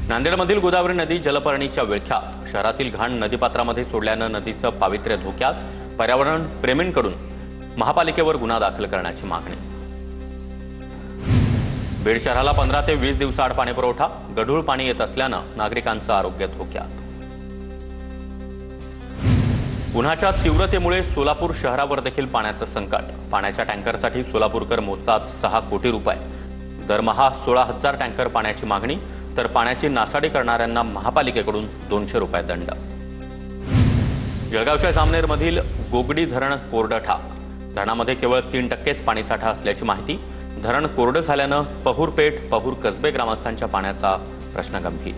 नांदेडमधील गोदावरी नदी जलपर्णीच्या विळख्यात, शहरातील घाण नदीपात्रामध्ये सोडल्यानं नदीचं पावित्र्य धोक्यात, पर्यावरण प्रेमींकडून महापालिकेवर गुन्हा दाखल करण्याची मागणी। बीड शहराला 15 ते 20 दिवसाआड पाणीपुरवठा, गढूळ पाणी येत असल्यानं नागरिकांचं आरोग्य धोक्यात। उन्हाच्या तीव्रतेमुळे सोलापूर शहरावर देखील पाण्याचं संकट। पाण्याच्या टँकरसाठी सोलापूरकर मोजतात 6 कोटी रुपये, दरमहा 16,000 टँकर पाण्याची मागणी, तर पाण्याची नासाडी करणाऱ्यांना महापालिकेकडून 200 रुपये दंड। जळगावच्या जामनेरमधील गोगडी धरण कोरडं ठाक, धरणामध्ये केवळ 3%च पाणीसाठा असल्याची माहिती। धरण कोरडं झाल्यानं पहूरपेठ, पहूर कसबे ग्रामस्थांच्या पाण्याचा प्रश्न गंभीर।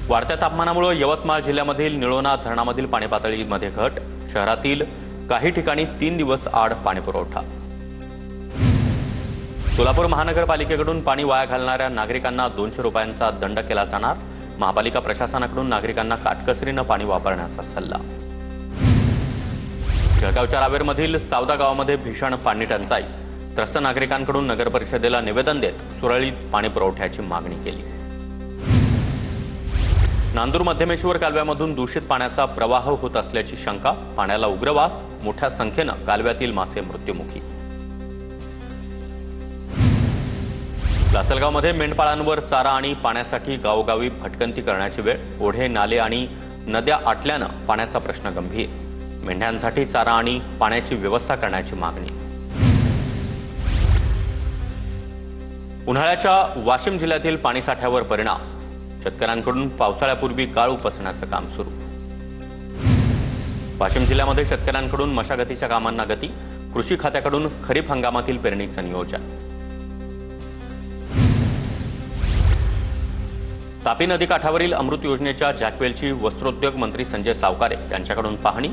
वाढत्या तापमानामुळे यवतमाळ जिल्ह्यामधील निळोणा धरणामधील पाणी पातळीमध्ये घट, शहरातील काही ठिकाणी 3 दिवस आड पाणीपुरवठा। सोलापूर महानगरपालिकेकडून पाणी वाया घालणाऱ्या नागरिकांना 200 रुपयांचा दंड केला जाणार। महापालिका प्रशासनाकडून नागरिकांना काटकसरीनं पाणी वापरण्याचा सल्ला। जळगावच्या रावेरमधील सावदा गावामध्ये भीषण पाणी टंचाई, त्रस्त नागरिकांकडून नगर परिषदेला निवेदन देत सुरळीत पाणी पुरवठ्याची मागणी केली। नांदूर मध्यमेश्वर कालव्यामधून दूषित पाण्याचा प्रवाह होत असल्याची शंका, पाण्याला उग्रवास, मोठ्या संख्येनं कालव्यातील मासे मृत्युमुखी। लासलगावमध्ये मेंढपाळांवर चारा आणि पाण्यासाठी गावोगावी भटकंती करण्याची वेळ, ओढे, नाले आणि नद्या आटल्यानं पाण्याचा प्रश्न गंभीर, मेंढ्यांसाठी चारा आणि पाण्याची व्यवस्था करण्याची मागणी। उन्हाळ्याच्या वाशिम जिल्ह्यातील पाणीसाठ्यावर परिणाम, शेतकऱ्यांकडून पावसाळ्यापूर्वी गाळ उपसण्याचं काम सुरू। वाशिम जिल्ह्यामध्ये शेतकऱ्यांकडून मशागतीच्या कामांना गती, कृषी खात्याकडून खरीप हंगामातील पेरणीचं नियोजन। तापी नदीकाठावरील अमृत योजनेच्या जॅकवेलची वस्त्रोद्योग मंत्री संजय सावकारे यांच्याकडून पाहणी,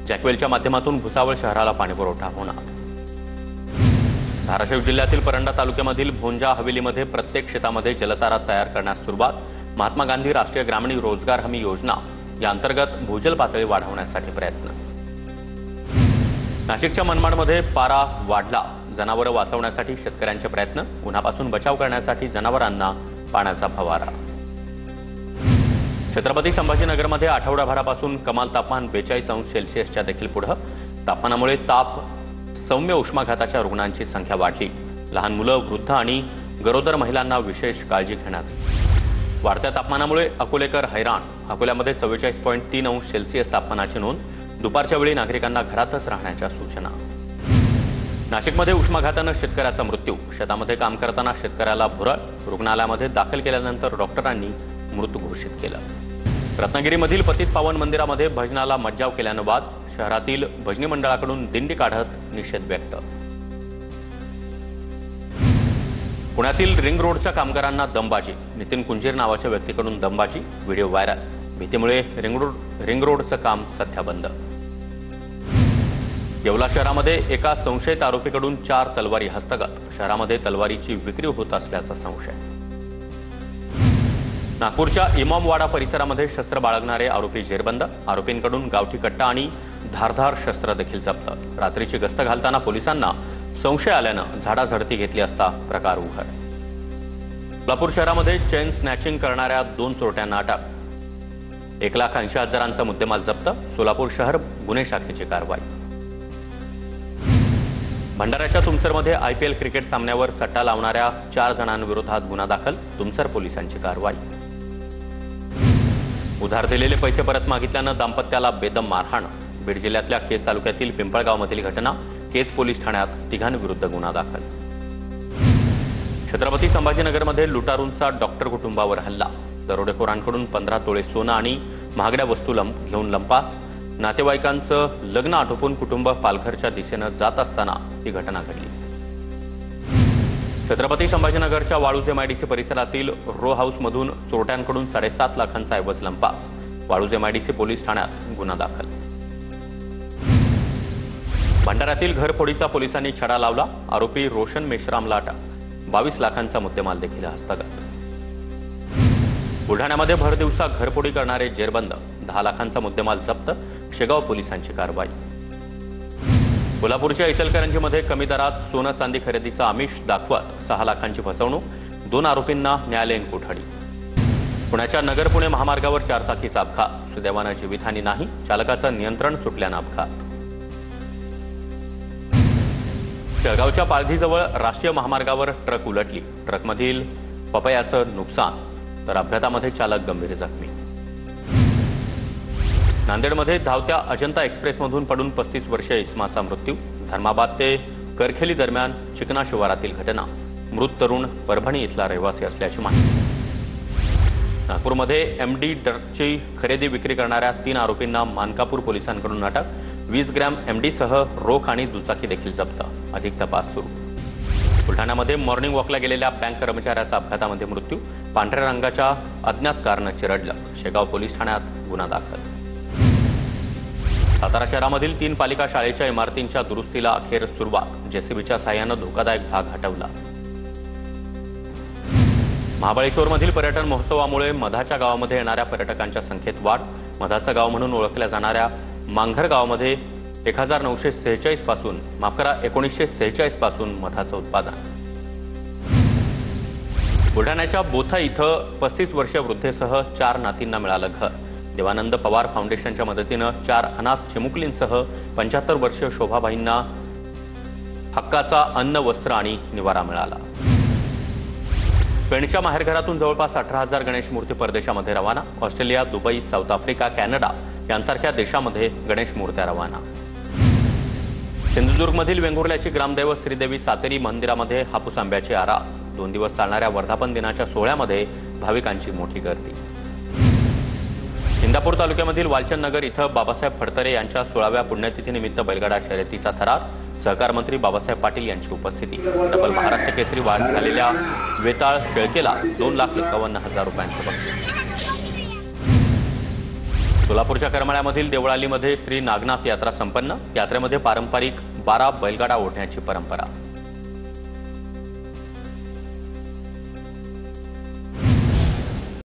जॅकवेलच्या माध्यमातून भुसावळ शहराला पाणीपुरवठा होणार। धाराशिव जिल्ह्यातील परंडा तालुक्यामधील भोंजा हवेलीमध्ये प्रत्येक शेतामध्ये जलतारा तयार करण्यास सुरुवात, महात्मा गांधी राष्ट्रीय ग्रामीण रोजगार हमी योजना या अंतर्गत भूजल पातळी वाढवण्यासाठी प्रयत्न। नाशिकच्या मनमाडमध्ये पारा वाढला, जनावरं वाचवण्यासाठी शेतकऱ्यांचे प्रयत्न, उन्हापासून बचाव करण्यासाठी जनावरांना पाण्याचा फवारा। छत्रपती संभाजीनगरमध्ये आठवडाभरापासून कमाल तापमान 42°C देखील पुढे, तापमानामुळे ताप, सौम्य उष्माघाताच्या रुग्णांची संख्या वाढली, लहान मुलं, वृद्ध आणि गरोदर महिलांना विशेष काळजी घेण्यात। वाढत्या तापमानामुळे अकोलेकर हैराण, अकोल्यामध्ये 44.3°C तापमानाची नोंद, दुपारच्या वेळी नागरिकांना घरातच राहण्याच्या सूचना। नाशिकमध्ये उष्माघातानं शेतकऱ्याचा मृत्यू, शेतामध्ये काम करताना शेतकऱ्याला भुरळ, रुग्णालयामध्ये दाखल केल्यानंतर डॉक्टरांनी मृत घोषित केलं। रत्नागिरीमधील पतित पावन मंदिरामध्ये भजनाला मज्जाव केल्यानं वाद, शहरातील भजनी मंडळाकडून दिंडी काढत निषेध व्यक्त। पुण्यातील रिंग रोडच्या कामगारांना दमबाजी, नितीन कुंजीर नावाच्या व्यक्तीकडून दमबाजी, व्हिडिओ व्हायरल, भीतीमुळे रिंग रोडचं काम सध्या बंद। येवला शहरामध्ये एका संशयित आरोपीकडून 4 तलवारी हस्तगत, शहरामध्ये तलवारीची विक्री होत असल्याचा संशय। नागपूरच्या इमामवाडा परिसरामध्ये शस्त्र बाळगणारे आरोपी जेरबंद, आरोपींकडून गावठी कट्टा आणि धारधार शस्त्र देखील जप्त। रात्रीची गस्त घालताना पोलिसांना संशय आल्यानं झाडाझडती घेतली असता प्रकार उघड। सोलापूर शहरामध्ये चेन स्नॅचिंग करणाऱ्या 2 चोरट्यांना अटक, 1,80,000चा मुद्देमाल जप्त, सोलापूर शहर गुन्हे शाखेची कारवाई। भंडाऱ्याच्या तुमसरमध्ये IPL क्रिकेट सामन्यावर सट्टा लावणाऱ्या 4 जणांविरोधात गुन्हा दाखल, तुमसर पोलिसांची कारवाई। उधार दिलेले पैसे परत मागितल्यानं दाम्पत्याला बेदम मारहाण, बीड जिल्ह्यातल्या केज तालुक्यातील पिंपळगावमधील घटना, केज पोलीस ठाण्यात 3 विरुद्ध गुन्हा दाखल। छत्रपती संभाजीनगरमध्ये लुटारूंचा डॉक्टर कुटुंबावर हल्ला, दरोडेखोरांकडून 15 तोळे सोनं आणि महागड्या वस्तू घेऊन लंपास, नातेवाईकांचं लग्न आटोपून कुटुंब पालघरच्या दिशेनं जात असताना ही घटना घडली। छत्रपती संभाजीनगरच्या वाळूज MIDC परिसरातील रो हाऊसमधून चोरट्यांकडून 7.5 लाखांचा ऐवज लंपास, वाळूज MIDC पोलीस ठाण्यात गुन्हा दाखल। भंडाऱ्यातील घरफोडीचा पोलिसांनी छडा लावला, आरोपी रोशन मेश्रामला अटक, 22 लाखांचा मुद्देमाल देखील हस्तगत। बुलढाण्यामध्ये भरदिवसा घरफोडी करणारे जेरबंद, 10 लाखांचा मुद्देमाल जप्त, शेगाव पोलिसांची कारवाई। कोल्हापूरच्या इचलकरंजीमध्ये कमी दरात सोनं चांदी खरेदीचा आमिष दाखवत 6 लाखांची फसवणूक, 2 आरोपींना न्यायालयीन कोठडी. पुण्याच्या नगर पुणे महामार्गावर 4 चाकीचा अपघात. सुदैवानं जीवितहानी नाही. चालकाचं नियंत्रण सुटल्यानं अपघात. जळगावच्या पालघीजवळ राष्ट्रीय महामार्गावर ट्रक उलटली. ट्रकमधील पपयाचं नुकसान तर अपघातामध्ये चालक गंभीर जखमी. नांदेडमध्ये धावत्या अजंता एक्सप्रेसमधून पडून 35 वर्षीय इस्माचा मृत्यू. धर्माबाद ते करखेली दरम्यान चिकना शिवारातील घटना. मृत तरुण परभणी इथला रहिवासी असल्याची माहिती. नागपूरमध्ये एमडी ड्रग्जची खरेदी विक्री करणाऱ्या 3 आरोपींना मानकापूर पोलिसांकडून अटक. 20 ग्रॅम एमडीसह रोख आणि दुचाकी देखील जप्त. अधिक तपास सुरू. बुलढाण्यामध्ये मॉर्निंग वॉकला गेलेल्या बँक कर्मचाऱ्याचा अपघातामध्ये मृत्यू. पांढऱ्या रंगाच्या अज्ञात कारनं चिरडलं. शेगाव पोलीस ठाण्यात गुन्हा दाखल. सातारा शहरामधील 3 पालिका शाळेच्या इमारतींच्या दुरुस्तीला अखेर सुरुवात. जेसीबीच्या साहाय्यानं धोकादायक भाग हटवला. महाबळेश्वरमधील पर्यटन महोत्सवामुळे मधाच्या गावामध्ये येणाऱ्या पर्यटकांच्या संख्येत वाढ. मधाचं गाव म्हणून ओळखल्या जाणाऱ्या मांघर गावामध्ये 1946 पासून मधाचं उत्पादन. बुलढाण्याच्या बोथा इथं 35 वर्षीय वृद्धेसह 4 नातींना मिळालं घर. देवानंद पवार फाउंडेशनच्या मदतीनं 4 अनाथ चिमुकलींसह 75 वर्षीय शोभाबाईंना हक्काचा अन्न, वस्त्र आणि निवारा मिळाला. पेणच्या माहेरघरातून जवळपास 18,000 गणेश मूर्ती परदेशामध्ये रवाना. Australia, Dubai, south Africa, Canada यांसारख्या देशामध्ये गणेश मूर्त्या रवाना. सिंधुदुर्गमधील वेंगुर्ल्याची ग्रामदैवत श्रीदेवी सातेरी मंदिरामध्ये हापूस आंब्याची आरास. 2 दिवस चालणाऱ्या वर्धापन दिनाच्या सोहळ्यामध्ये भाविकांची मोठी गर्दी. इंदापूर तालुक्यामधील वालचंद नगर इथं बाबासाहेब फडतरे यांच्या 16व्या पुण्यतिथीनिमित्त बैलगाडा शर्यतीचा थरार. सहकार मंत्री बाबासाहेब पाटील यांची उपस्थिती. डबल महाराष्ट्र केसरी वाढ झालेल्या वेताळ शेळकेला 2,51,000 रुपयांचं बक्षीस. सोलापूरच्या करमाळ्यामधील देवळालीमध्ये श्री नागनाथ यात्रा संपन्न. यात्रेमध्ये पारंपरिक 12 बैलगाडा ओढण्याची परंपरा.